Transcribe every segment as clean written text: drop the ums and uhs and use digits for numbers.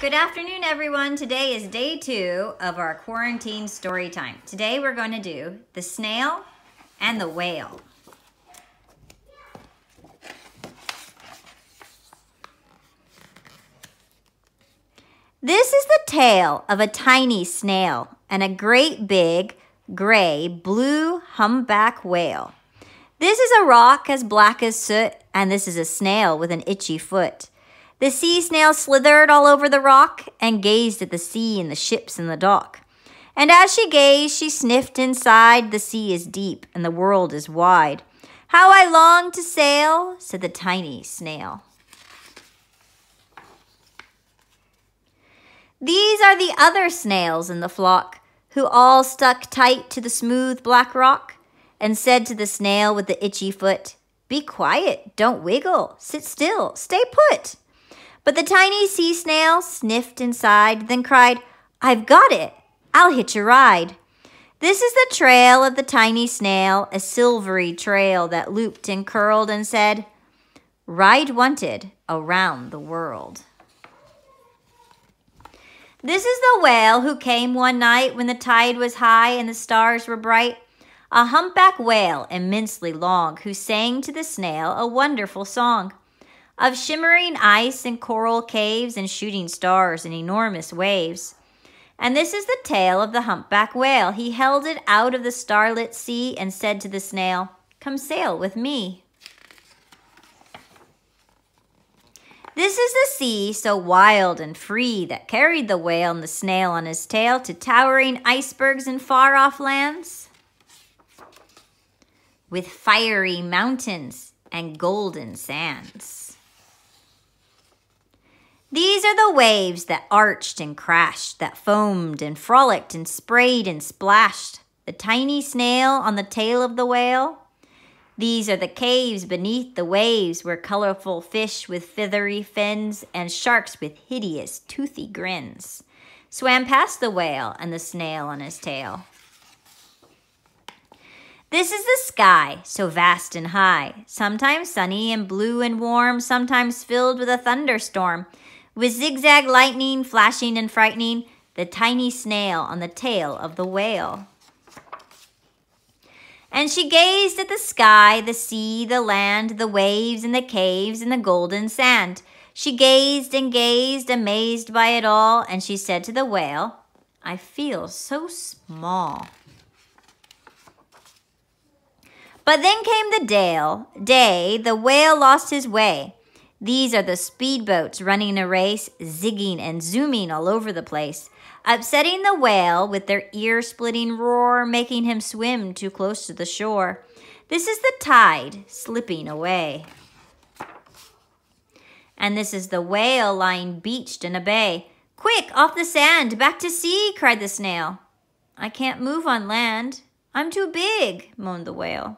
Good afternoon, everyone. Today is day 2 of our quarantine story time. Today we're going to do the snail and the whale. This is the tale of a tiny snail and a great big gray blue humpback whale. This is a rock as black as soot, and this is a snail with an itchy foot. The sea snail slithered all over the rock and gazed at the sea and the ships in the dock. And as she gazed, she sniffed inside. The sea is deep and the world is wide. How I long to sail, said the tiny snail. These are the other snails in the flock, who all stuck tight to the smooth black rock, and said to the snail with the itchy foot, "Be quiet, don't wiggle, sit still, stay put." But the tiny sea snail sniffed inside, then cried, "I've got it, I'll hitch a ride." This is the trail of the tiny snail, a silvery trail that looped and curled and said, "Ride wanted around the world." This is the whale who came one night when the tide was high and the stars were bright, a humpback whale immensely long, who sang to the snail a wonderful song of shimmering ice and coral caves and shooting stars and enormous waves. And this is the tale of the humpback whale. He held it out of the starlit sea and said to the snail, "Come sail with me." This is the sea so wild and free that carried the whale and the snail on his tail to towering icebergs in far-off lands, with fiery mountains and golden sands. These are the waves that arched and crashed, that foamed and frolicked and sprayed and splashed the tiny snail on the tail of the whale. These are the caves beneath the waves where colorful fish with feathery fins and sharks with hideous toothy grins swam past the whale and the snail on his tail. This is the sky, so vast and high, sometimes sunny and blue and warm, sometimes filled with a thunderstorm, with zigzag lightning flashing and frightening the tiny snail on the tail of the whale. And she gazed at the sky, the sea, the land, the waves and the caves and the golden sand. She gazed and gazed, amazed by it all, and she said to the whale, "I feel so small." But then came the day, the whale lost his way. These are the speedboats running a race, zigging and zooming all over the place, upsetting the whale with their ear-splitting roar, making him swim too close to the shore. This is the tide slipping away. And this is the whale lying beached in a bay. "Quick, off the sand, back to sea," cried the snail. "I can't move on land. I'm too big," moaned the whale.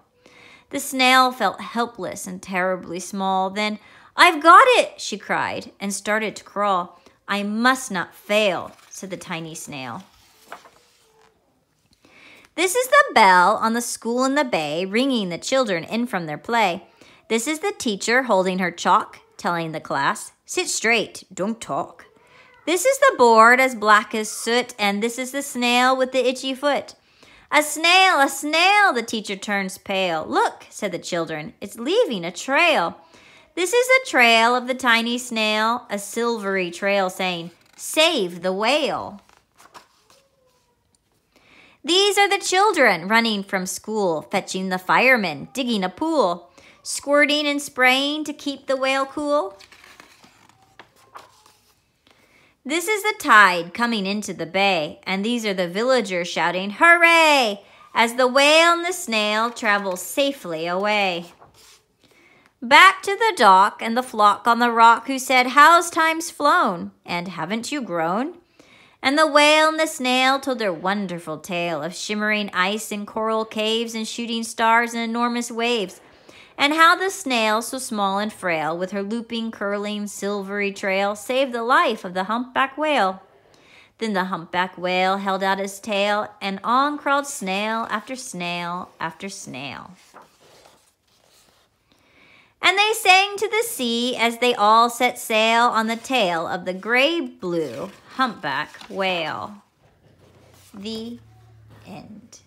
The snail felt helpless and terribly small. Then, "I've got it," she cried, and started to crawl. "I must not fail," said the tiny snail. This is the bell on the school in the bay, ringing the children in from their play. This is the teacher holding her chalk, telling the class, "Sit straight, don't talk." This is the board as black as soot, and this is the snail with the itchy foot. A snail, the teacher turns pale. "Look," said the children, "it's leaving a trail." This is a trail of the tiny snail, a silvery trail saying, "Save the whale." These are the children running from school, fetching the firemen, digging a pool, squirting and spraying to keep the whale cool. This is the tide coming into the bay, and these are the villagers shouting, "Hooray!" as the whale and the snail travel safely away. Back to the dock and the flock on the rock, who said, "How's time's flown? And haven't you grown?" And the whale and the snail told their wonderful tale of shimmering ice and coral caves and shooting stars and enormous waves, and how the snail, so small and frail, with her looping, curling, silvery trail, saved the life of the humpback whale. Then the humpback whale held out his tail, and on crawled snail after snail after snail. And they sang to the sea as they all set sail on the tail of the gray-blue humpback whale. The end.